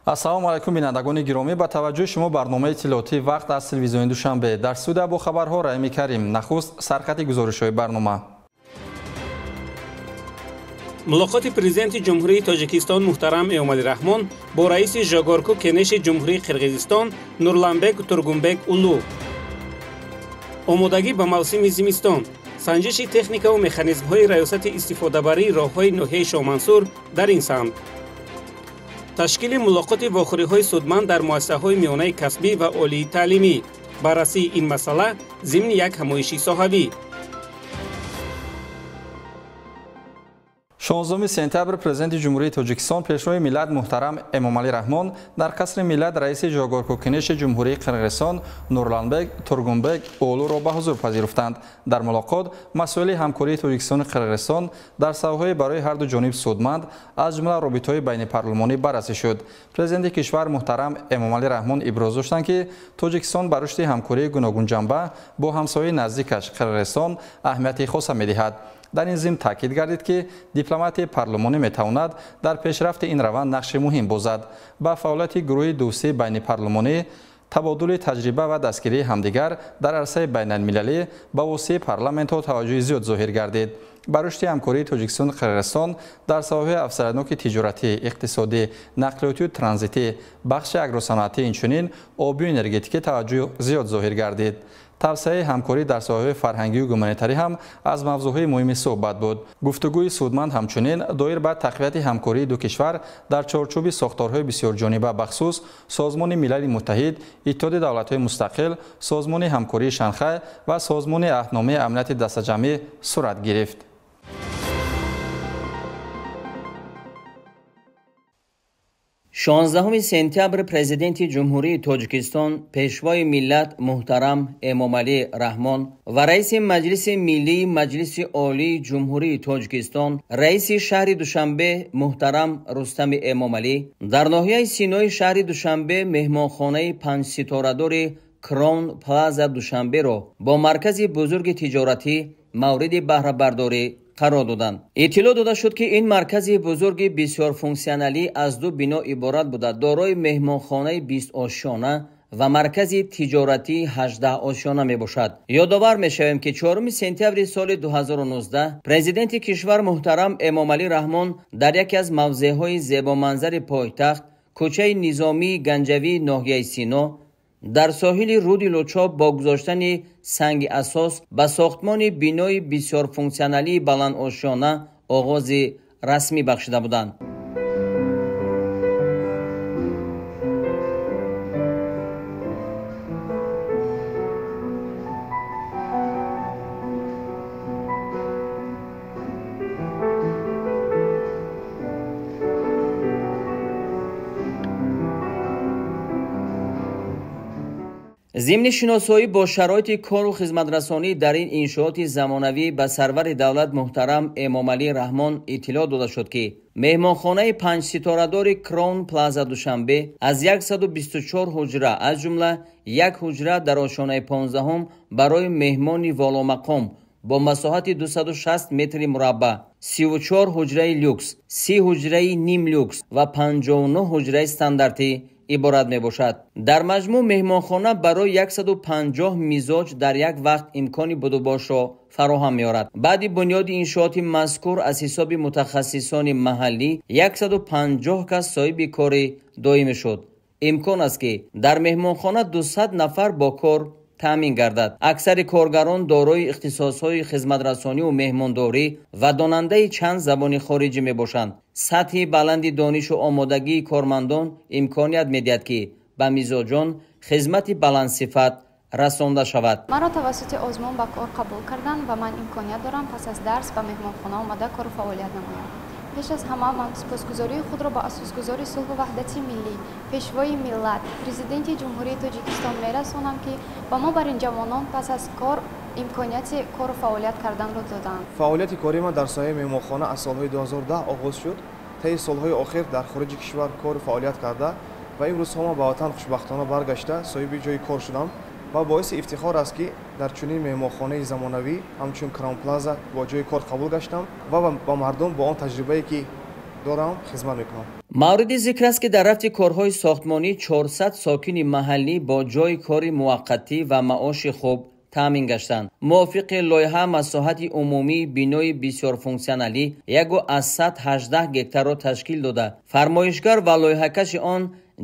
ассалому алайкум бинандагони гиромӣ, ба таваҷҷӯҳи шумо барномаи иттилоотии вақт аз телевизиони Душанбе. Дар студия бо хабарҳо Раими Карим. Нахуст сархати гузоришҳои барнома. мулоқоти президенти ҷумҳурии Тоҷикистон муҳтарам Эмомалӣ Раҳмон бо раиси Жогорку Кенеши ҷумҳурии Қирғизистон Нурланбек Тургунбек Улу. омодагӣ ба мавсими зимистон, санҷиши техникаву механизмҳои раёсати истифодабарии роҳҳои ноҳияи Шоҳмансур дар ин самт. ташкили мулоқоти вохӯриҳои судманд дар муассисаҳои миёнаи касбӣ ва олии таълимӣ. баррасии ин масъала зимни як ҳамоиши соҳавӣ. 16 сентябр президенти ҷумҳурии Тоҷикистон пешрои миллат муҳтарам Эмомалӣ Раҳмон дар қасри миллат раиси ҷогорку Кенеши ҷумҳурии Қирғизистон Нурланбек Тургунбек Улуро ба ҳузур пазируфтанд. Дар мулоқот масоили ҳамкории Тоҷикистону Қирғизистон дар соҳаҳои барои ҳарду ҷониб судманд, аз ҷумла робитаҳои байнипарлумонӣ баррасӣ шуд. Президенти кишвар муҳтарам Эмомалӣ Раҳмон иброз доштанд ки Тоҷикистон ба рушди ҳамкории гуногунҷанба бо ҳамсояи наздикаш Қирғизистон аҳамияти хоса медиҳад. дар ин зимн таъкид гардид ки дипломатияи парлумонӣ метавонад дар пешрафти ин раванд нақши муҳим бозад. ба фаъолияти гурӯҳи дӯстии байнипарлумонӣ, табодули таҷриба ва дастгирии ҳамдигар дар арсаи байналмилалӣ ба воситаи парламентҳо таваҷҷӯҳи зиёд зоҳир гардид. ба рушди ҳамкории Тоҷикистону Қирғизистон дар соҳаҳои афзалияноки тиҷоратӣ, иқтисодӣ, нақлиётию транзитӣ, бахши агросанъатӣ, инчунин обию энергетикӣ таваҷҷӯҳ зиёд зоҳир гардид. тавсеяи ҳамкорӣ дар соҳаҳои фарҳангию гуманитарӣ ҳам аз мавзӯъҳои муҳими суҳбат буд. гуфтугӯи судманд ҳамчунин доир ба тақвияти ҳамкории ду кишвар дар чорчӯби сохторҳои бисёрҷониба бахусус Созмони Милали Муттаҳид, Иттиҳоди Давлатҳои Мустақил, Созмони ҳамкории Шанхай ва Созмони аҳдномаи амнияти дастаҷамъӣ сурат гирифт. 16 сентябр президенти ҷумҳурии Тоҷикистон пешвои миллат муҳтарам Эмомалӣ Раҳмон ва раиси Маҷлиси Миллии Маҷлиси Олии Ҷумҳурии Тоҷикистон, раиси шаҳри Душанбе муҳтарам Рустами Эмомалӣ дар ноҳияи синои шаҳри Душанбе меҳмонхонаи панҷситорадори Крон Плаза Душанберо бо маркази бузурги тиҷоратӣ мавриди баҳрабардорӣ қарор доданд. иттилоъ дода шуд ки ин маркази бузурги бисёрфунксионалӣ аз ду бино иборат буда дорои меҳмонхонаи 20 ошёна ва маркази тиҷоратии 18 ошёна мебошад. ёдовар мешавем ки 4 сентябри соли 2019 президенти кишвар муҳтарам Эмомалӣ Раҳмон дар яке аз мавзеъҳои зебоманзари пойтахт, кӯчаи Низомии Ганҷавии ноҳияи Сино, дар соҳили руди Лучоб бо гузоштани санги асос ба сохтмони бинои бисёрфунксионалии баландошона оғози расмӣ бахшида буданд. зимни шиносоӣ бо шароити кору хизматрасонӣ дар ин иншооти замонавӣ ба сарвари давлат муҳтарам Эмомалӣ Раҳмон иттилоъ дода шуд ки меҳмонхонаи панҷситорадори Крон Плаза Душанбе аз 124 ҳуҷра, аз ҷумла як ҳуҷра дар ошонаи 15 барои меҳмони воломақом бо масоҳати 260 метри мураббаъ, 34 ҳуҷраи люкс, 30 ҳуҷраи ним люкс ва 59 ҳуҷраи стандартӣ иборат мебошад. дар маҷмӯъ меҳмонхона барои 150 мизоҷ дар як вақт имкони будубошро фароҳам меорад. баъди бунёди иншооти мазкур аз ҳисоби мутахассисони маҳаллӣ 150 кас соҳиби кори доимӣ шуд. имкон аст ки дар меҳмонхона 200 нафар бо кор таъмин гардад. аксари коргарон дорои ихтисосҳои хизматрасониву меҳмондорӣ ва донандаи чанд забони хориҷӣ мебошанд. сатҳи баланди донишу омодагии кормандон имконият медиҳад ки ба мизоҷон хизмати баландсифат расонда шавад. маро тавассути озмун ба кор қабул карданд ва ман имконият дорам пас аз дарс ба меҳмонхона омада кору фаъолият намоям. пеш аз ҳама ман сипосгузории худро ба асосгузори сулҳу ваҳдати миллӣ, пешвои миллат, президенти ҷумҳурии Тоҷикистон мерасонам ки ба мо баринҷавонон пас аз кор имконияти кору фаъолият карданро доданд. фаъолияти кори ман дар соҳаи меҳмонхона аз солҳои 2010 оғоз шуд. таи солҳои охир дар хориҷи кишвар кору фаъолият карда ва имрӯзҳо ман ба ватан хушбахтона баргашта соҳиби ҷойи кор шудам ва боиси ифтихор аст ки дар чунин меҳмонхонаи замонавӣ ҳамчун Краун Плаза бо ҷойи кор қабул гаштам ва ба мардум бо он таҷрибае ки дорам хизмат мекунам. мавриди зикр аст ки дар рафти корҳои сохтмонӣ 400 сокини маҳаллӣ бо ҷойи кори муваққатӣ ва маоши хуб таъмин гаштанд. мувофиқи лоиҳа масоҳати умумии бинои бисёрфунксионалӣ 118 гектарро ташкил дода, фармоишгар ва лоиҳакаши он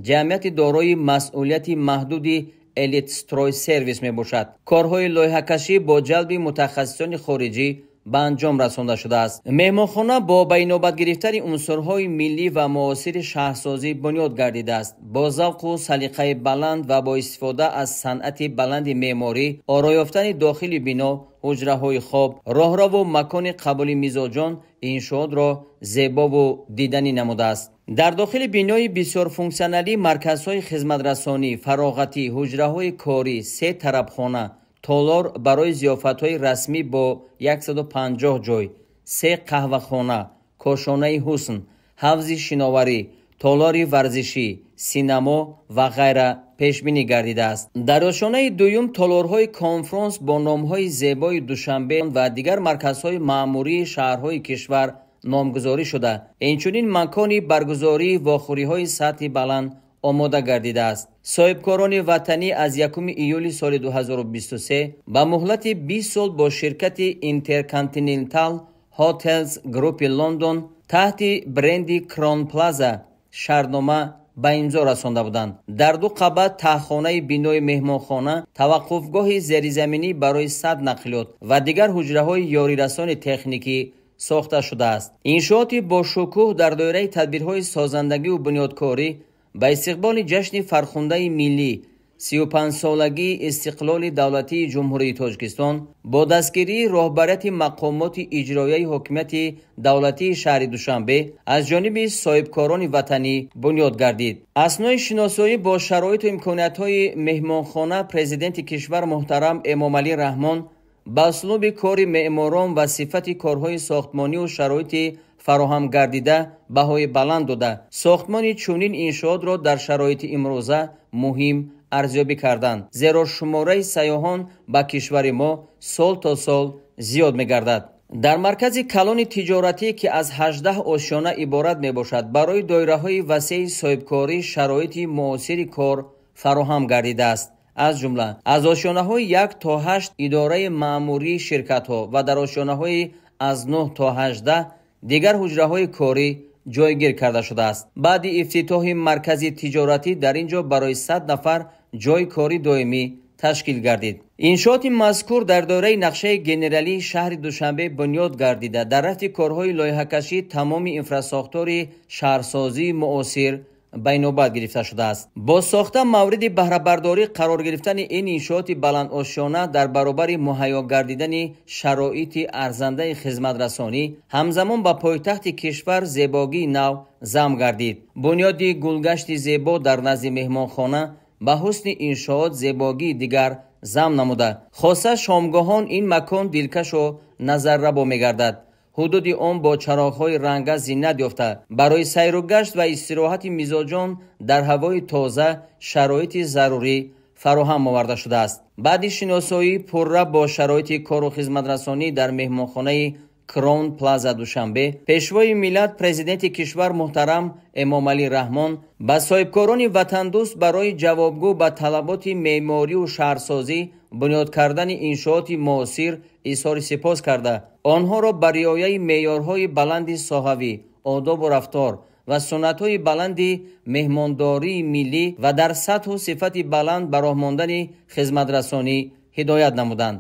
ҷамъияти дорои масъулияти маҳдуди Элитстрой сервис мебошад. корҳои лоиҳакашӣ бо ҷалби мутахассисони хориҷӣ ба анҷом расонда шудааст. меҳмонхона бо ба инобат гирифтани унсурҳои миллӣ ва муосири шаҳрсозӣ бунёд гардидааст. бо завқу салиқаи баланд ва бо истифода аз санъати баланди меъморӣ, оро ёфтани дохили бино, ҳуҷраҳои хоб, роҳраву макони қабули мизоҷон иншоотро зебову диданӣ намудааст. дар дохили бинои бисёрфунксионалӣ марказҳои хизматрасонӣ, фароғатӣ, ҳуҷраҳои корӣ, 3 тарабхона, толор барои зиёфатҳои расмӣ бо 150 ҷой, 3 қаҳвахона, кошонаи ҳусн, ҳавзи шиноварӣ, толори варзишӣ, синамо ва ғайра пешбинӣ гардидааст. дар ошонаи дуюм толорҳои конфронс бо номҳои зебои Душанбе ва дигар марказҳои маъмурии шаҳрҳои кишвар номгузорӣ шуда, инчунин макони баргузории вохӯриҳои сатҳи баланд омода гардидааст. соҳибкорони ватанӣ аз 1 июли соли 2023 ба муҳлати 20 сол бо ширкати Intercontinental Hotels Group London таҳти бренди Crown Plaza шартнома ба имзо расонда буданд. дар ду қабат таҳхонаи бинои меҳмонхона, таваққуфгоҳи зеризаминӣ барои 100 нақлиёт ва дигар ҳуҷраҳои ёрирасони техникӣ сохта шудааст. иншооти бошукӯҳ дар доираи тадбирҳои созандагиву бунёдкорӣ ба истиқболи ҷашни фархундаи миллӣ 35-солагии истиқлоли давлатии ҷумҳурии Тоҷикистон бо дастгирии роҳбарияти мақомоти иҷроияи ҳокимияти давлатии шаҳри Душанбе аз ҷониби соҳибкорони ватанӣ бунёд гардид. аснои шиносоӣ бо шароиту имкониятҳои меҳмонхона президенти кишвар муҳтарам Эмомалӣ Раҳмон ба услуби кори меъморон ва сифати корҳои сохтмониву шароити фароҳам гардида баҳои баланд дода, сохтмони чунин иншоотро дар шароити имрӯза муҳим арзёбӣ карданд, зеро шумораи сайёҳон ба кишвари мо сол то сол зиёд мегардад. дар маркази калони тиҷоратӣ ки аз 18 ошёна иборат мебошад, барои доираҳои васеъи соҳибкорӣ шароити муосири кор фароҳам гардидааст. аз ҷумла аз ошёнаҳои 1 то 8 идораи маъмурии ширкатҳо ва дар ошёнаҳои аз 9 то 18 дигар ҳуҷраҳои корӣ ҷойгир карда шудааст. баъди ифтитоҳи маркази тиҷоратӣ дар ин ҷо барои 100 нафар ҷойи кори доимӣ ташкил гардид. иншооти мазкур дар доираи нақшаи генералии шаҳри Душанбе бунёд гардида, дар рафти корҳои лоиҳакашӣ тамоми инфраструктураи шаҳрсозии муосир ба инобат гирифта шудааст. бо сохта мавриди баҳрабардорӣ қарор гирифтани ин иншооти баландошона дар баробари муҳайё гардидани шароити арзандаи хизматрасонӣ ҳамзамон ба пойтахти кишвар зебогии нав зам гардид. бунёди гулгашти зебо дар назди меҳмонхона ба ҳусни иншоот зебогии дигар зам намуда, хоса шомгоҳон ин макон дилкашу назаррабо мегардад. ҳудуди он бо чароғҳои ранга зиннат ёфта, барои сайругашт ва истироҳати мизоҷон дар ҳавои тоза шароити зарурӣ фароҳам оварда шудааст. баъди шиносоии пурра бо шароити кору хизматрасонӣ дар меҳмонхонаи Crown Plaza Душанбе, пешвои миллат президенти кишвар муҳтарам Эмомалӣ Раҳмон ба соҳибкорони ватандӯст барои ҷавобгӯ ба талаботи меъморию шаҳрсозӣ бунёд кардани иншооти муосир изҳори сипос карда, онҳоро ба риояи меъёрҳои баланди соҳавӣ, одобу рафтор ва суннатҳои баланди меҳмондории миллӣ ва дар сатҳу сифати баланд ба роҳ мондани хизматрасонӣ ҳидоят намуданд.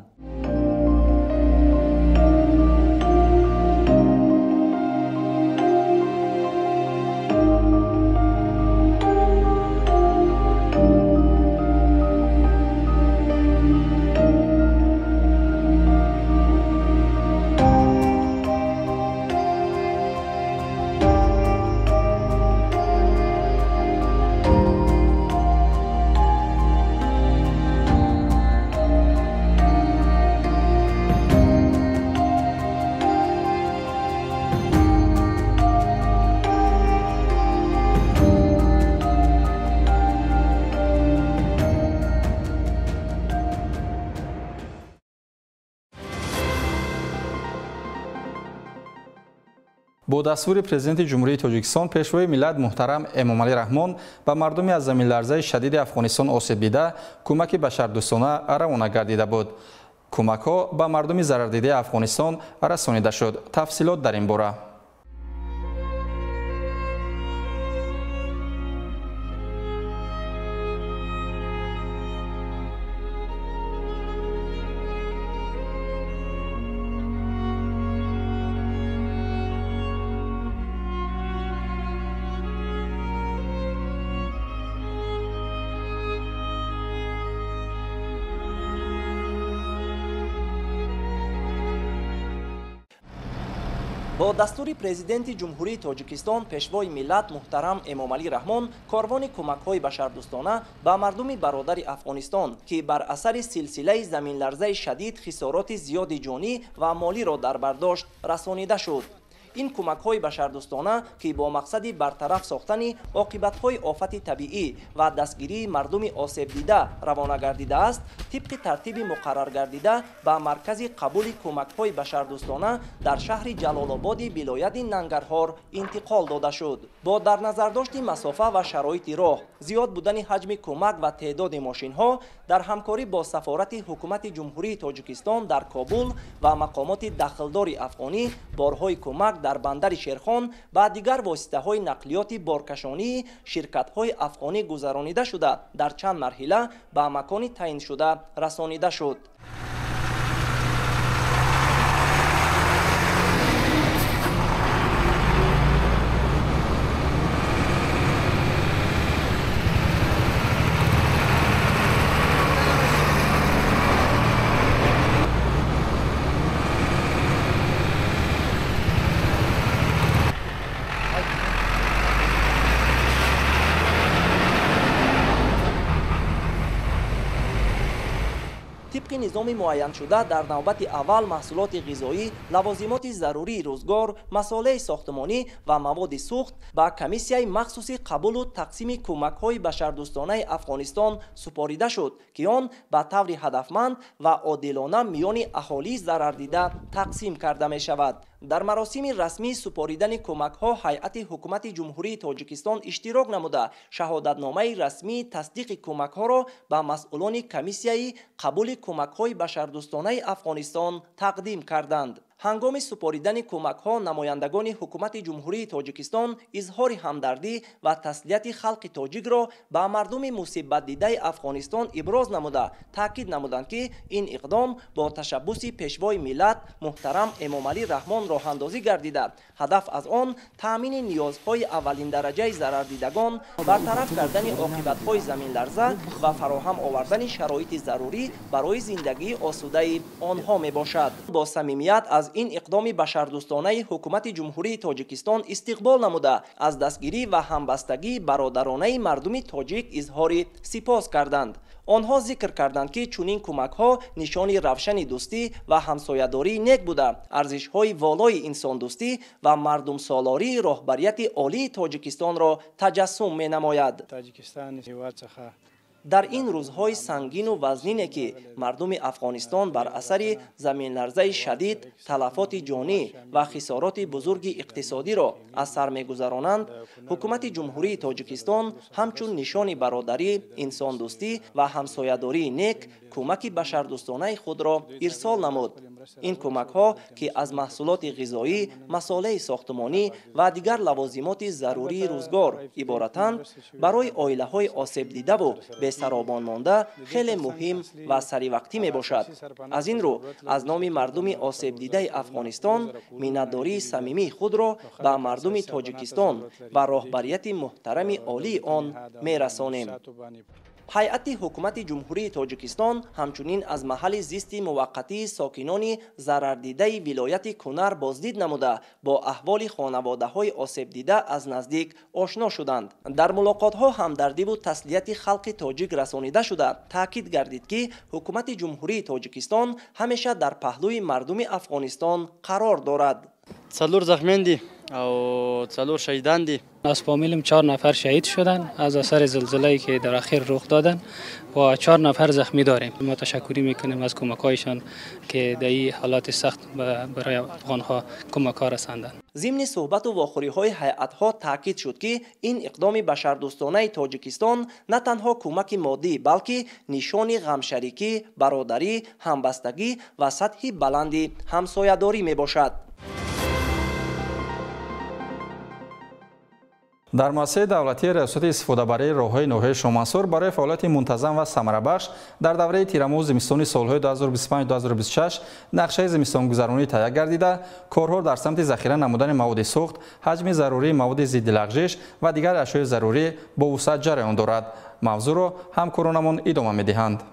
با دستور پرزیدنت جمهوری تاجیکستان پیشوای ملت محترم امامعلی رحمان به مردم از زمین لرزه شدید افغانستان آسیب دیده کمک بشردوستانه روانه گردیده بود. کمک ها به مردم ضرر دیده افغانستان رسانیده شد. تفصیلات در این باره. با دستور پرزیدنت جمهوری تاجیکستان پیشوای ملت محترم امامعلی رحمان کاروان کمک‌های بشردوستانه به مردم برادر افغانستان که بر اثر سلسله زمین لرزه شدید خسارات زیاد جانی و مالی را در بر داشت رسانیده شد. این کمک‌های بشردوستانه که با مقصد برطرف ساختن عاقبت‌های آفت طبیعی و دستگیری مردم آسیب دیده روانه گردیده است، طبق ترتیب مقرر گردیده به مرکز قبول کمک‌های بشردوستانه در شهر جلال آباد ولایت ننگرهار انتقال داده شد. با در نظر داشت مسافه و شرایط راه، زیاد بودن حجم کمک و تعداد ماشین‌ها، در همکاری با سفارت حکومت جمهوری تاجیکستان در کابل و مقامات دخلدار افغانی، بارهای کمک در بندر شیرخان و دیگر واسطه‌های نقلیات بارکشانی شرکت‌های افغانی گذرانیده شده در چند مرحله به مکان تعیین شده رسانیده شد. طبق نظام معین شده در نوبت اول محصولات غذایی، لوازمات ضروری روزگار، مسائل ساختمانی و مواد سوخت به کمیسیای مخصوصی قبول و تقسیم کمک‌های بشردوستانه افغانستان سپاریده شد که آن به طور هدفمند و عادلانه میان اهالی ضرر دیده تقسیم کرده می شود. در مراسم رسمی سپاریدن کمک‌ها هیئت حکومت جمهوری تاجیکستان اشتراک نموده شهادتنامه رسمی تصدیق کمک‌ها را به مسئولان کمیسیای قبول کمک‌های بشردوستانه افغانستان تقدیم کردند. هنگام سپاریدن کمک‌ها نمایندگان حکومت جمهوری تاجیکستان اظهار همدردی و تسلیت خلق تاجیک را به مردم مصیبت دیده افغانستان ابراز نموده تاکید نمودند که این اقدام با تشبث پیشوای ملت محترم امامعلی رحمان راه اندازی گردیده. هدف از آن تامین نیازهای اولین درجه ضرر دیدگان، برطرف کردن عاقبت‌های زمین لرزه و فراهم آوردن شرایط ضروری برای زندگی آسوده آنها می باشد. با صمیمیت از این اقدام بشردوستانه حکومت جمهوری تاجیکستان استقبال نموده از دستگیری و همبستگی برادرانه مردم تاجیک اظهار سپاس کردند. آنها ذکر کردند که چنین کمک‌ها نشان روشن دوستی و همسایه‌داری نیک بوده، ارزش‌های والای انسان دوستی و مردم سالاری رهبریت عالی تاجیکستان را تجسم می‌نماید. در این روزهای سنگین و وزنینه که مردم افغانستان بر اثر زمین لرزه شدید تلفات جانی و خسارات بزرگ اقتصادی را از سر می‌گذرانند، حکومت جمهوری تاجیکستان همچون نشان برادری، انسان دوستی و همسایه‌داری نیک کمک بشردوستانه خود را ارسال نمود. این کمک‌ها که از محصولات غذایی، مسائل ساختمانی و دیگر لوازمات ضروری روزگار عبارتند، برای عائله‌های آسیب دیده و به سرابان مانده خیلی مهم و سری وقتی می باشد. از این رو از نام مردم آسیب دیده افغانستان منتداری صمیمی خود را به مردم تاجیکستان و رهبریت محترم عالی آن می رسانیم. هیئت حکومت جمهوری تاجیکستان همچنین از محل زیست موقتی ساکنان ضرر دیده ولایت کنر بازدید نموده با احوال خانواده‌های آسیب دیده از نزدیک آشنا شدند. در ملاقات‌ها همدردی و تسلیت خلق تاجیک رسانیده شده تاکید گردید که حکومت جمهوری تاجیکستان همیشه در پهلوی مردم افغانستان قرار دارد. څلور زخمیان دي او 4 شهیدان دی. از فامیلم 4 نفر شهید شدن از اثر زلزله‌ای که در اخیر رخ دادن و 4 نفر زخمی داریم. ما تشکری میکنیم از کمک‌هایشان که در این حالات سخت برای افغان‌ها کمک‌ها رساندند. ضمن صحبت و واخوری‌های هیئت‌ها تاکید شد که این اقدام بشردوستانه تاجیکستان نه تنها کمک مادی بلکه نشان غمشریکی، برادری، همبستگی و سطح بلند همسایه‌داری میباشد. در مؤسسه دولتی ریاست استفاده‌بری راه‌های ناحیه شامنصور برای فعالیت منتظم و ثمره‌بخش در دوره تیرمو زمستانی سال‌های 2025-2026 نقشه زمستان‌گذرانی تهیه گردیده، کارها در سمت ذخیره نمودن مواد سوخت، حجم ضروری مواد ضد لغزش و دیگر اشیاء ضروری با وسعت جریان دارد. موضوع را همکارانمان ادامه می‌دهند.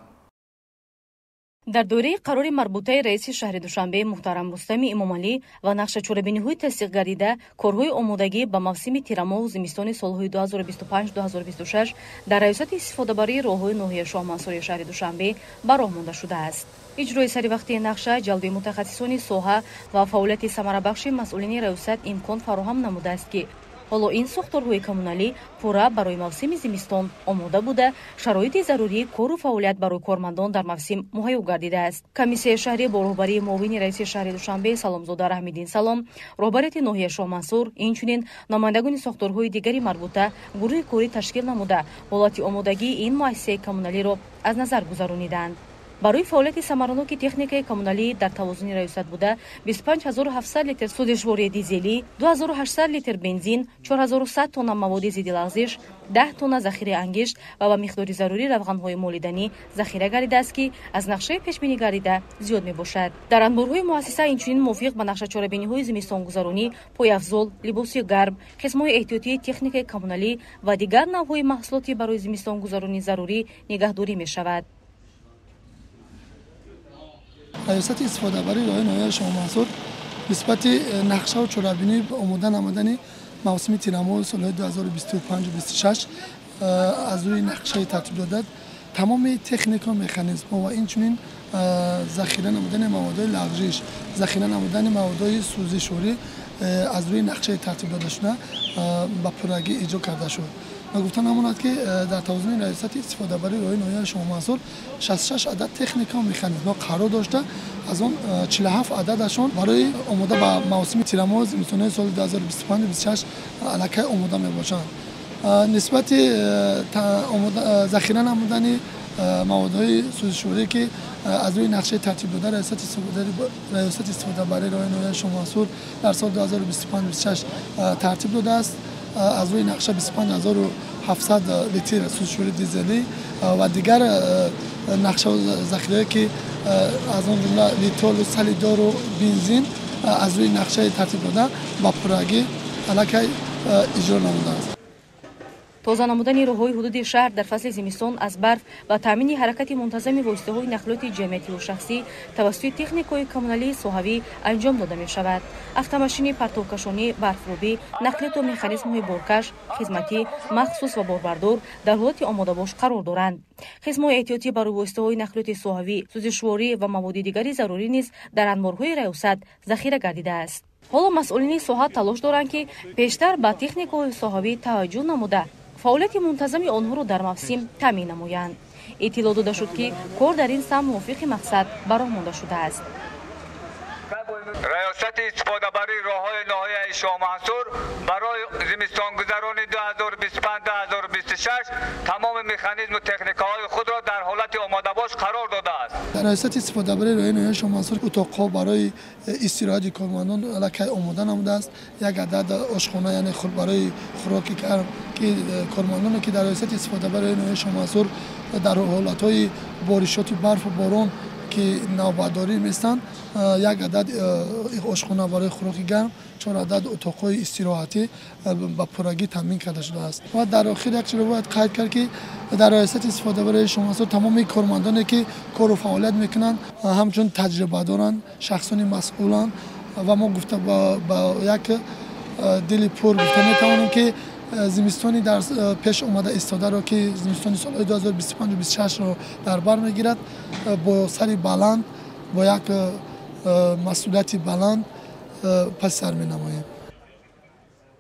در دوره قرار مربوطه رئیس شهر دوشنبه محترم رستم امامعلی و نقشه چوبینی‌های تصدیق گردیده کارهای آمادگی به موسم تیرمو و زمستان سال‌های 2025-2026 در ریاست استفاده‌بری راه‌های ناحیه شامنصور شهر دوشنبه به راه مانده شده است. اجرای سریوقتی نقشه جلب متخصصان ساحه و فعالیت ثمره‌بخش مسئولین ریاست امکان فراهم نموده است که حالا این ساختارهای کمونالی پورا برای موسم زمستان آماده بوده، شرایط ضروری کار و فعالیت برای کارمندان در موسم مهیا گردیده است. کمیسیه شهری با راهبری معاون رئیس شهر دوشنبه سلامزاده رحم‌الدین سلام، راهبریت ناحیه شامنصور، اینچنین نمایندگان ساختارهای دیگری مربوطه گروه کاری تشکیل نموده حالت آمادگی این مؤسسه کمونالی را از نظر گذراندند. برای فعالیت ثمرناک تکنیک کمونالی در توازن ریاست بوده 25700 لیتر سوزشواری دیزلی، 2800 لیتر بنزین، 4100 تن مواد ضد لغزش، 10 تن ذخیره انگشت و به مقدار ضروری روغن‌های مولدنی ذخیره گردیده است که از نقشه پیش‌بینی گردیده زیاد میباشد. در انبارهای مؤسسه اینچنین موافق به نقشه چاره‌بینی‌های زمستان‌گذرانی، پایافزال، لباس گرم، قسم‌های احتیاطی تکنیک کمونالی و دیگر نوع‌های محصولات برای زمستان‌گذرانی ضروری نگهداری می‌شود. ریاست استفاده‌بری راه‌های ناحیه شامنصور نسبت نقشه و چاره‌بینی آماده نمودن موسم تیرمو سال 2025-2026 از روی نقشه ترتیب داده تمام تکنیک و مکانیزم و اینچنین ذخیره نمودن مواد لغزش، ذخیره نمودن مواد سوزشواری از روی نقشه ترتیب داده شده با پروژه اجرا کرده شد. گفتن هموند که در توازن ریاست استفاده‌بری راه‌های ناحیه شامنصور 66 عدد تکنیک و مکانیزم قرار داشته، از آن 47 عددشون برای آماده به موسم تیرمو زمستانی سال 2025-2026 علاقه آماده میباشند. نسبت ذخیره نمودن موادهای سوزشواری که از روی نقشه ترتیب داده ریاست استفاده‌بری راه‌های ناحیه شامنصور در سال 2025-2026 ترتیب داده است. از روی نقشه 25700 لیتر سوزشواری دیزلی و دیگر نقشه و ذخیره که از آن جمله لیتول و سلیدار و بنزین از روی نقشه ترتیب داده با پروژه علاقه اجرا نموده است. تازه نمودن راه‌های حدود شهر در فصل زمستان از برف و تامین حرکت منتظم واسطه‌های نقلیات جمعیتی و شخصی توسط تکنیک‌های کمونالی ساحوی انجام داده می‌شود. اتوماشین پرتوکشانی، برفروبی، نقلیات و مکانیزم‌های بارکش، خدمتی، مخصوص و باربردار در حالت آماده باش قرار دارند. خدمات احتیاطی برای واسطه‌های نقلیات ساحوی، سوزشواری و مواد دیگری ضروری نیز در انبارهای ریاست ذخیره گردیده است. حالا مسئولین ساحت تلاش دارند که بیشتر به تکنیک‌های ساحوی توجه نموده فعالیت منتظم آنها را در موسم تامین نمایند. اطلاع داده شد که کار در این سمت موافق مقصد برآمده مانده شده است. ریاست استفاده‌بری راه‌های ناحیه شامنصور برای زمستان‌گذرانی 2025-2026 تمام مکانیزم و تکنیک‌های خود را در حالت آماده باش قرار داده است. در ریاست استفاده‌بری راه‌های ناحیه شامنصور اتاق‌ها برای استراحت کارمندان علاقه آماده نموده است. یک عدد آشخانه یعنی برای خوراکی که کارمندان که در ریاست استفاده‌بری راه‌های ناحیه شامنصور در حالت‌های بارشات برف و باران که نوبرداری میستند، یک عدد آشخانه برای خوراک گرم، 4 عدد اتاق‌های استراحتی با پروژه تامین کرده شده است. و در آخر یک چیز رو باید قید کرد که در ریاست استفاده‌بری شامنصور تمام کارمندانی که کار و فعالیت میکنند همچون تجربه دارند، شخصانی مسئولند و ما گفته با یک دل پر گفته میتوانیم که زمستانی در پیش اومده ایستاده را که زمستان سال 2025-2026 را در بر میگیرد با سری بلند با یک مسئولیت بلند پس سر می نماییم.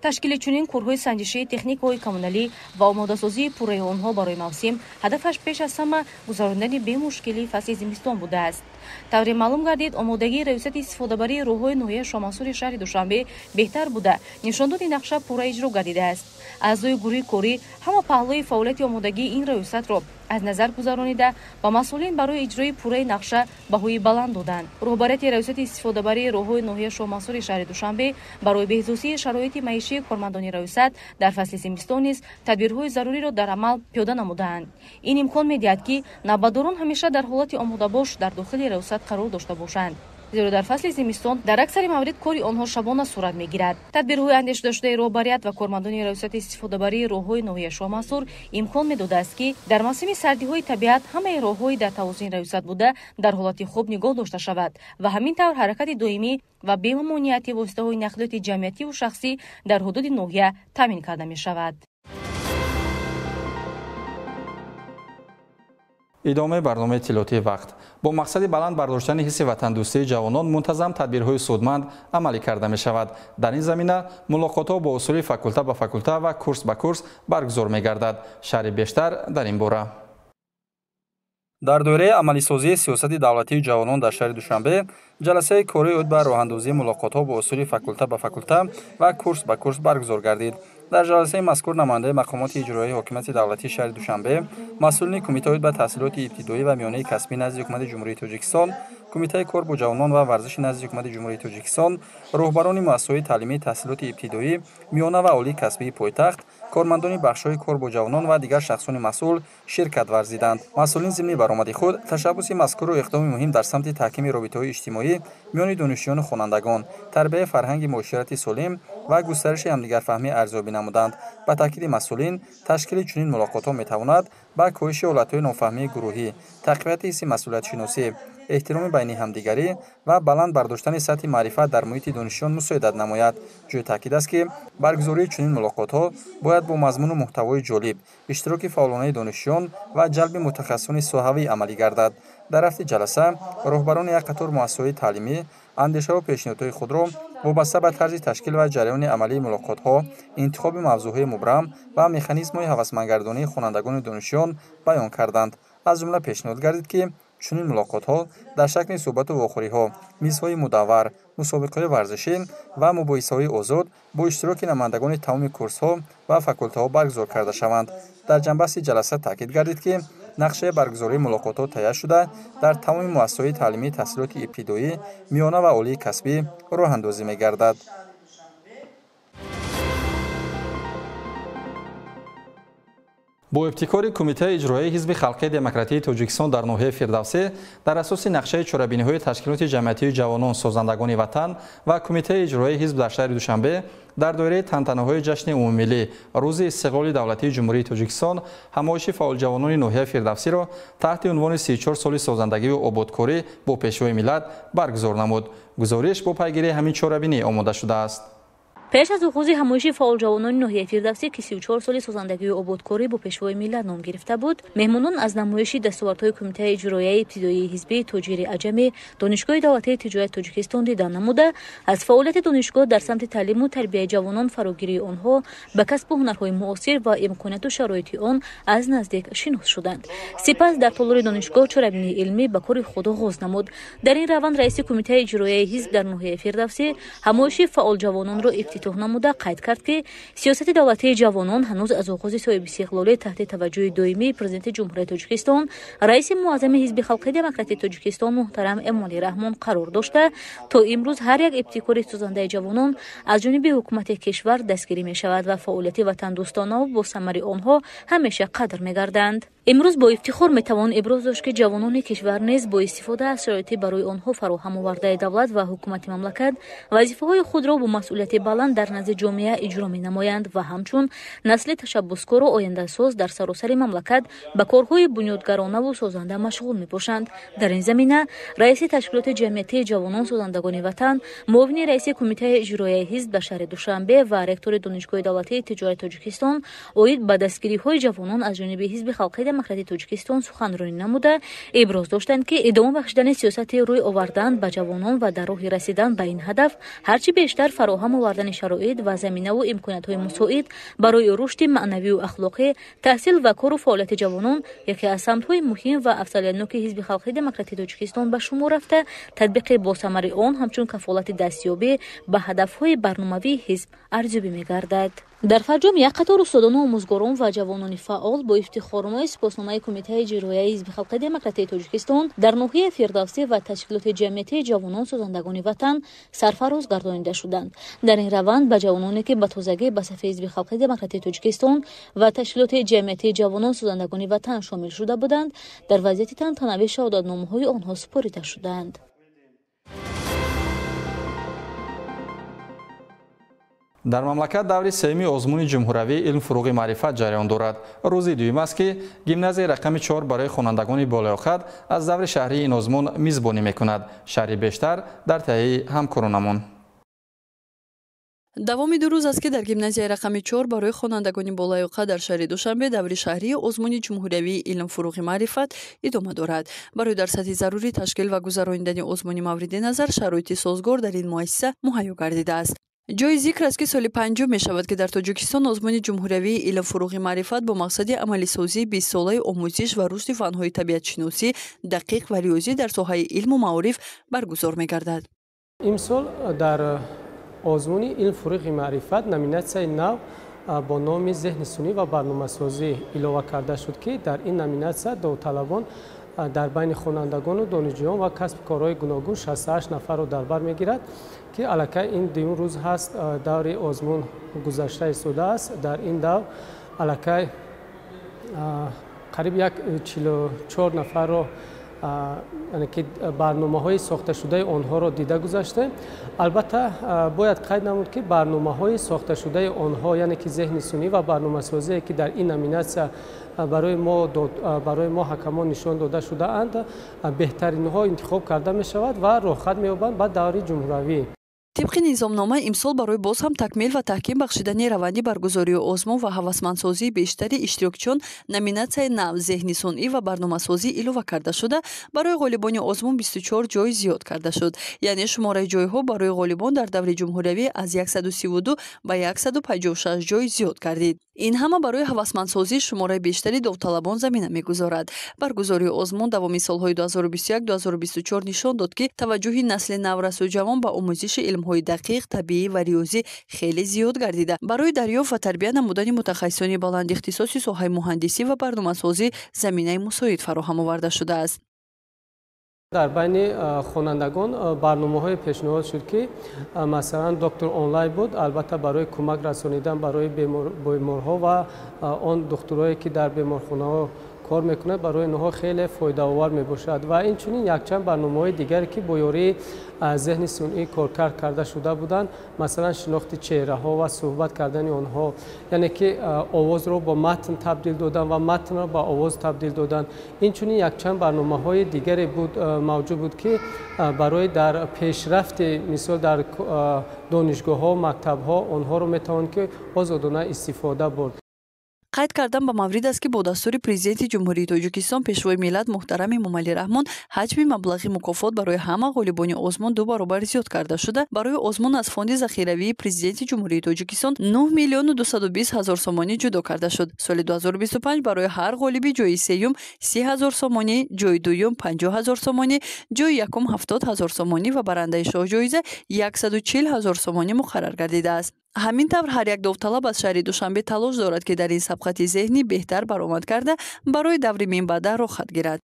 تشکیل چنین کورهای سنجشی تکنیک‌های کمونالی و آماده‌سازی پوره آنها برای موسم هدفش پیش از همه گذراندن بی مشکلی فصل زمستان بوده است. طوری معلوم گردید آمادگی ریاست استفاده‌بری راه‌های نوحه شامنصور شهر دوشنبه بهتر بوده. نشاندن نقشه پوره اجرا گردیده است. اعضای گروه کاری همه پهلوی فعالیت آمادگی این ریاست را از نظر گذرانیده با مسئولین برای اجرای پوره نقشه بهایی بلند دادند. رهبریت ریاست استفاده‌بری راه‌های نوحه شامنصور شهر دوشنبه برای بهزیستی شرایط معیشی کارمندان ریاست در فصل زمستان نیز تدبیرهای ضروری را در عمل پیاده نمودند. این امکان می‌دهد که نوبتداران همیشه در حالت آماده باش در داخل ریاست قرار داشته باشند. زیرا در فصل زمستان در اکثر موارد کاری آنها شبانه صورت می‌گیرد. تدبیرهای اندیش داشته رهبریت و کارمندان ریاست استفاده‌بری راه‌های نوحه شامنصور امکان می‌داده است که در موسم سردی‌های طبیعت همه راه‌های در توازن ریاست بوده در حالت خوب نگاه داشته شود و همین طور حرکت دائمی و بی‌ممانعت واسطه‌های نقلیات جمعیتی و شخصی در حدود نوحه تامین کرده می‌شود. ادامه برنامه اطلاعاتی وقت با مقصد بلند برداشتن حس وطندوستی جوانان منتظم تدبیرهای سودمند عملی کرده می شود. در این زمینه ملاقات‌ها با اصولی فاکولته به فاکولته و کورس به کورس برگزار می گردد. شرح بیشتر در این باره. در دوره عملی سازی سیاست دولتی جوانان در شهر دوشنبه جلسه کاری عود به راهاندازی ملاقات‌ها با اصولی فاکولته به فاکولته و کورس به کورس برگزار گردید. در جلسه مذکور نماینده مقامات اجرایی حکومت دولتی شهر دوشنبه، مسئولین کمیته به تحصیلات ابتدایی و میانه کسبی نزد حکومت جمهوری تاجیکستان، کمیته کار با جوانان و ورزش نزد حکومت جمهوری تاجیکستان، راهبران مؤسسه‌های تعلیمی تحصیلات ابتدایی، میانه و عالی کسبی پایتخت، کارمندان بخش‌های کار با جوانان و دیگر شخصان مسئول شرکت ورزیدند. مسئولین ضمن برآمد خود تشبث مذکور و اقدام مهم در سمت تحکیم رابطه‌های اجتماعی میان دانشجویان و خوانندگان، تربیت فرهنگ معاشرتی سالم و گسترش همدیگرفهمی ارزیابی نمودند. با تاکید مسئولین تشکیل چنین ملاقات‌ها می‌تواند با کاهش حالت‌های نافهمی گروهی، تقویت حس مسئولیت شناسی، احترام بین همدیگری و بلند برداشتن سطح معرفت در محیط دانشجویان مساعدت نماید. جای تاکید است که برگزاری چنین ملاقات‌ها باید با مضمون و محتوای جالب، اشتراک فعالانه دانشجویان و جلب متخصصان ساحوی عملی گردد. در رفت جلسه راهبران یک قطار مؤسسه‌های تعلیمی اندیشه و پیشنهادهای خود را وابسته به طرز تشکیل و جریان عملی ملاقات‌ها، انتخاب موضوعهای مبرم و مکانیزم‌های هوسمندگردانی خوانندگان دانشجویان بیان کردند. از جمله پیشنهاد گردید که چنین ملاقات‌ها در شکل صحبت و واخوری‌ها، میزهای مدور، مسابقه‌های ورزشی و مباحثه‌های آزاد با اشتراک نمایندگان تمام کورس‌ها و فاکولته‌ها برگزار کرده شوند. در جنبش جلسه تاکید گردید که نقشه برگزاری ملاقات‌ها تهیه شده در تمام مؤسسه‌های تعلیمی تحصیلات ابتدایی، میانه و عالی کسبی راه‌اندازی می‌گردد. با ابتکار کمیته اجرایی حزب خلقی دموکراتیک تاجیکستان در ناحیه فردوسی در اساس نقشه چرابینی‌های تشکیلات جمعیتی جوانان سازندگان وطن و کمیته اجرایی حزب در شهر دوشنبه در دوره تنتنه‌های جشن عمومی روز استقلال دولتی جمهوری تاجیکستان همایش فعال جوانان ناحیه فردوسی را تحت عنوان 34 سال سازندگی و آبادکاری با پیشوای ملت برگزار نمود. گزارش با پیگیری همین چرابینی آماده شده است. پیش از آغاز همایش فعال جوانان ناحیه فردوسی که 34 سال سازندگی و آبادکاری با پیشوای ملت نام گرفته بود، مهمانان از نمایش دستاوردهای کمیته اجرایی ابتدایی حزب تاجر عجمی دانشگاه دولتی تجارت تاجیکستان دیدن نموده، از فعالیت دانشگاه در سمت تعلیم و تربیت جوانان، فراگیری آنها به کسب هنرهای معاصر و امکانات و شرایط آن از نزدیک شناخته شدند. سپس در تالار دانشگاه چرابینی علمی به کار خود آغاز نمود. در این روند رئیس کمیته اجرایی حزب در ناحیه فردوسی همایش فعال جوانان را افتتاح نموده قید کرد که سیاست دولتی جوانان هنوز از آغاز صاحب استقلال تحت توجه دائمی پرزیدنت جمهوری تاجیکستان رئیس معظم حزب خلقی دموکراتیک تاجیکستان محترم امامعلی رحمان قرار داشته تا امروز هر یک ابتکار سازنده جوانان از جانب حکومت کشور دستگیری می شود و فعالیت وطن دوستانه و با ثمر آنها همیشه قدر می گردند. امروز با افتخار می توان ابراز داشت که جوانان کشور نیز با استفاده از شرایط برای آنها فراهم آورده دولت و حکومت مملکت وظیفه‌های خود را با مسئولیت بلند در نزد جامعه اجرا می نمایند و همچون نسل تشبثکار و آینده ساز در سراسر مملکت به کارهای بنیادگرانه و سازنده مشغول می باشند. در این زمینه رئیس تشکیلات جمعیتی جوانان سازندگان وطن، معاون رئیس کمیته اجرایی حزب در شهر دوشنبه و رکتور دانشگاه دولتی تجارت تاجیکستان اوید به دستگیری‌های جوانان از جانب حزب خلقی демократии Тоҷикистон суханронӣ намуда иброз доштанд ки идома бахшидани сиёсати рӯй овардан ба ҷавонон ва дар роҳи расидан ба ин ҳадаф ҳарчи бештар фароҳам овардани шароит ва заминаву имкониятҳои мусоид барои рушди маънавию ахлоқӣ, таҳсил ва кору фаъолияти ҷавонон яке аз самтҳои муҳим ва афзалиятноки ҳизби халқии демократии Тоҷикистон ба шумор рафта, татбиқи босамари он ҳамчун кафолати дастёбӣ ба ҳадафҳои барномавии ҳизб арзёбӣ мегардад. дар фарҷом як қатор устодону омӯзгорон ва ҷавонони фаъол бо ифтихорномаи сипосномаи Кумитаи ҷирояи ҳизби халқии демократии Тоҷикистон дар ноҳияи Фирдавсӣ ва ташкилоти ҷамъиятии ҷавонон созандагони ватан сарфароз гардонида шуданд. дар ин раванд ба ҷавононе ки ба тозагӣ ба сафи ҳизби халқии демократии Тоҷикистон ва ташкилоти ҷамъиятии ҷавонон созандагони ватан шомил шуда буданд, дар вазъияти тантанавӣ шаҳодатномаҳои онҳо супорида шуданд. дар мамлакат даври сеюми озмуни ҷумҳуравии илм-фуруғи маърифат ҷараён дорад. рӯзи дуюм аст ки гимназияи рақами 4 барои хонандагони болоиққат аз даври шаҳрии ин озмун мизбонӣ мекунад. шаҳри бештар дар таҳияи ҳамкоронамон. давоми 2 рӯз аст ки дар гимназияи рақами 4 барои хонандагони болоиққат дар шаҳри Душанбе даври шаҳрии озмуни ҷумҳуравии илм-фуруғи маърифат идома дорад. барои дар сатҳи зарурӣ ташкил ва гузарондани озмуни мавриди назар шароити созгор дар ин муассиса муҳайё гардидааст. ҷои зикр аст ки соли панҷум мешавад ки дар Тоҷикистон озмуни ҷумҳуравии илм-фуруғи маърифат бо мақсади амалисозии 20-солаи омӯзиш ва рушди фанҳои табиатшиносӣ, дақиқ ва риёзӣ дар соҳаи илму маориф баргузор мегардад. имсол дар озмуни илм-фуруғи маърифат номинатсияи нав бо номи зеҳни сунӣ ва барномасозӣ илова карда шуд ки дар ин номинатсия довталабон дар байни хонандагону донишҷӯён ва касби корҳои гуногун 68 нафарро дар бар мегирад ки аллакай ин дуюм рӯз ҳаст даври озмун гузашта истода аст. дар ин давр аллакай қариб 44 нафарро ки барномаҳои сохташудаи онҳоро дида гузаштем. албатта бояд қайд намуд ки барномаҳои сохташудаи онҳо, яъне ки зеҳни сунӣ ва барномасозие ки дар ин номинатсия барои мо ҳакамон нишон дода шудаанд, беҳтаринҳо интихоб карда мешавад ва роҳхат меёбанд ба даври ҷумҳуравӣ. طبق نظامنامه امسال برای باز هم تکمیل و تحکیم بخشیدن روندی برگزاری آزمون و هوسمندسازی بیشتری اشتراکچیان نامیناسیون نو ذهنی صنعی و برنامه‌سازی اضافه کرده شده. برای غالبان آزمون 24 جای زیاد کرده شد. یعنی شماره جای‌ها برای غالبان در دوره جمهوری از 132 به 156 جای زیاد گردید. این همه برای هوسمندسازی شماره بیشتری داوطلبان زمینه می‌گذارد. برگزاری آزمون دوام سال‌های 2021-2024 نشان داد که توجه نسل نورس و جوان به آموزش علم‌های دقیق، طبیعی و ریاضی خیلی زیاد گردیده. برای دریافت و تربیت نمودن متخصصان بلند اختصاصی ساحه مهندسی و برنامه‌سازی زمینه مساعد فراهم آورده شده است. در بین خوانندگان برنامه‌های پیشنهاد شد که مثلا دکتر آنلاین بود، البته برای کمک رسانیدن برای بیمارها و آن دکترایی که در بیمارخانه‌ها کار میکنه برای اینها خیلی فایده آور میباشد و این چنین یک چند برنامه‌های دیگری که با یاری ذهن صنعی کار کرده شده بودند، مثلا شناخت چهره ها و صحبت کردن آنها، یعنی که آواز رو با متن تبدیل دادن و متن رو با آواز تبدیل دادن. این چنین یک چند برنامه‌های دیگری بود موجود بود که برای در پیشرفت مثال در دانشگاه‌ها، مکتب‌ها آنها رو میتوان که آزادانه استفاده برد. قید کردن با مورد است که با دستور پرزیدنت جمهوری تاجیکستان پیشوای ملت محترم امامعلی رحمان حجم مبلغ مکافات برای همه غالبان آزمون 2 برابر زیاد کرده شده. برای آزمون از فاند ذخیروی پرزیدنت جمهوری تاجیکستان 9,220,000 سومانی جدا کرده شد. سال 2025 برای هر غالبی جای سوم 30,000 سومانی، جای دوم 50,000 سومانی، جای یکم 70,000 سومانی و برنده شاه جایزه 140,000 سومانی مقرر گردیده است. همین طور هر یک داوطلب از شهر دوشنبه تلاش دارد که در این سبقت ذهنی بهتر برآمد کرده برای دوره منبعد رخصت گیرد.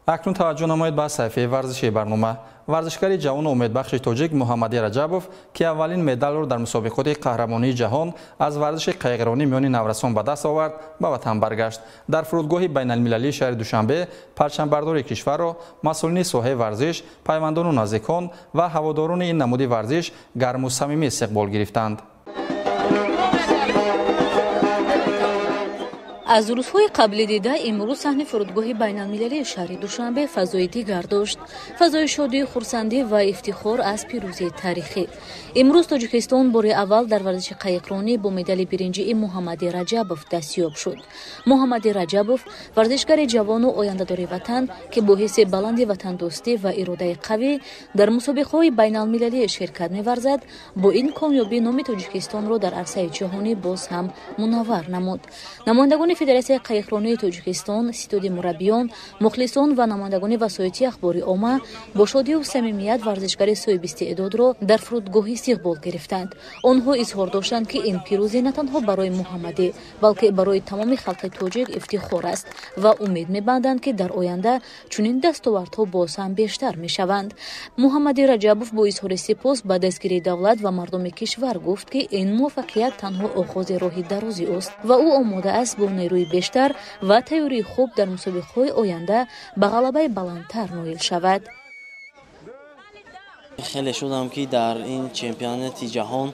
اکنون توجه نمایید به صفحه ورزشی برنامه. ورزشکاری جوان امیدبخش تاجیک محمدی رجبوف که اولین مدال را در مسابقات قهرمانی جهان از ورزش قایقرانی میان نورسان به دست آورد به وطن برگشت. در فرودگاه بین المللی شهر دوشنبه پرچمبردار کشور را مسئولین ساحه ورزش، پیوندان و نزدیکان و هواداران این نمود ورزش گرم و صمیمی استقبال گرفتند. از روزهای قبل دیده امروز صحنه فرودگاه بین‌المللی شهر دوشنبه فضای دیگر داشت. فضای شادی، خرسندی و افتخار از پیروزی تاریخی. امروز تاجیکستان بار اول در ورزش قایقرانی با مدال برنجی محمد رجبوف دستیاب شد. محمد رجبوف ورزشکار جوان و آینده‌دار وطن که با حس بلند وطن دوستی و اراده قوی در مسابقه‌های بین‌المللی شرکت می‌ورزد، با این کامیابی نام تاجیکستان را در عرصه جهانی باز هم منور نمود. نمایندگان فدراسیون قایقرانی تاجیکستان، ستاد مربیان، مخلصان و نمایندگان وسایط اخباری عامه با شادی و صمیمیت ورزشکار صاحب استعداد را در فرودگاه استقبال گرفتند. آنها اظهار داشتند که این پیروزی نه تنها برای محمدی بلکه برای تمام خلق تاجیک افتخار است و امید می‌بندند که در آینده چنین دستاوردها باز هم بیشتر می‌شوند. محمد رجبوف با اظهار سپاس به دستگیری دولت و مردم کشور گفت که این موفقیت تنها آغاز راه درازی است و او آماده است با نیروی بیشتر و تیاری خوب در مسابقه‌های آینده به غلبه بلندتر نائل شود. خیلی شدم که در این چمپیونات جهان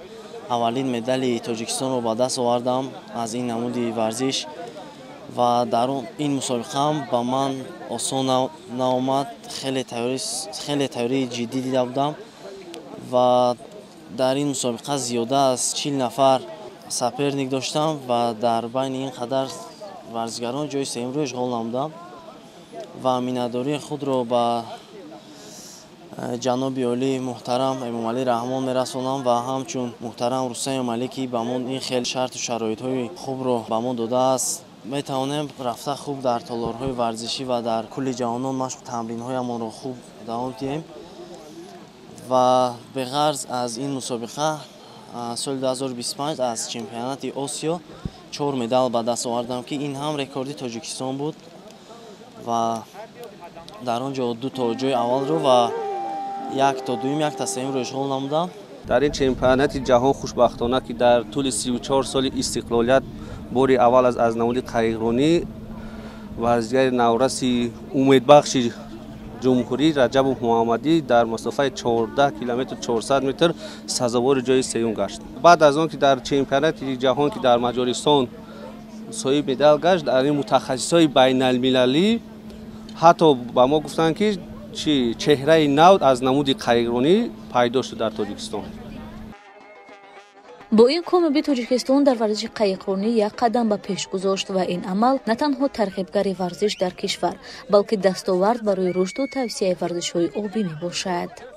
اولین مدال تاجیکستان رو به دست آوردم از این نمود ورزش و در این مسابقه هم با من آسان نآمد. خیلی تیاری جدی دیده بودم و در این مسابقه زیاده از 40 نفر سپرنیک داشتم و در بین این قدر ورزشکاران جای سوم رو اشغال نمودم و میnnتداری خود را به جناب عالی محترم امام علی رحمان میرسانم و همچون محترم روستای ملکی به ما این خیلی شرط و شرایط های خوب را به ما داده است. میتوانیم رفته خوب در تالارهای ورزشی و در کل جهان مشق تمرین هایمان را خوب دوام دهیم و به غرض از این مسابقه سال 2025 از چمپیونات آسیا 4 مدال به دست آوردم که این هم رکورد تاجیکستان بود و در آنجا 2 تا جای اول رو و 1 تا دوم 1 تا سوم رو اشغال نمودم. در این چمپیونات جهان خوشبختانه که در طول 34 سال استقلالیت بار اول از نمود قایقرانی ورزشکار نورس امیدبخش جمهوری رجب محمدی در مسافت 14 کیلومتر 400 متر سزاوار جای سوم گشت. بعد از آن که در چمپیونات جهان که در مجارستان صاحب مدال گشت، در این متخصصای بین المللی حتی با ما گفتند که چهره نو از نمود قایقرانی پیدا شد در تاجیکستان. با این کامیابی تاجیکستان در ورزش قایقرانی یک قدم به پیش گذاشت و این عمل نه تنها ترغیبگر ورزش در کشور بلکه دستاورد برای رشد و توسعه ورزش‌های آبی میباشد.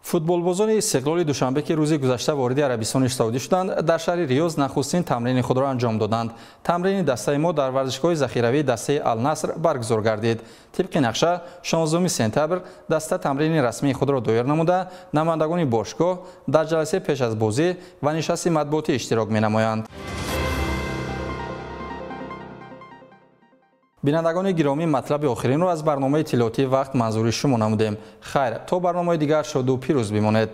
فوتبالبازان استقلال دوشنبه که روز گذشته وارد عربستان سعودی شدند، در شهر ریاض نخستین تمرین خود را انجام دادند. تمرین دسته ما در ورزشگاه ذخیروی دسته النصر برگزار گردید. طبق نقشه 16 سپتامبر دسته تمرین رسمی خود را دایر نموده، نمایندگان باشگاه در جلسه پیش از بازی و نشست مطبوعاتی اشتراک می‌نمایند. بینندگان گرامی، مطلب آخرین رو از برنامه اطلاعاتی وقت منظور شما نمودیم. خیر، تا برنامه دیگر شاد و پیروز بمانید.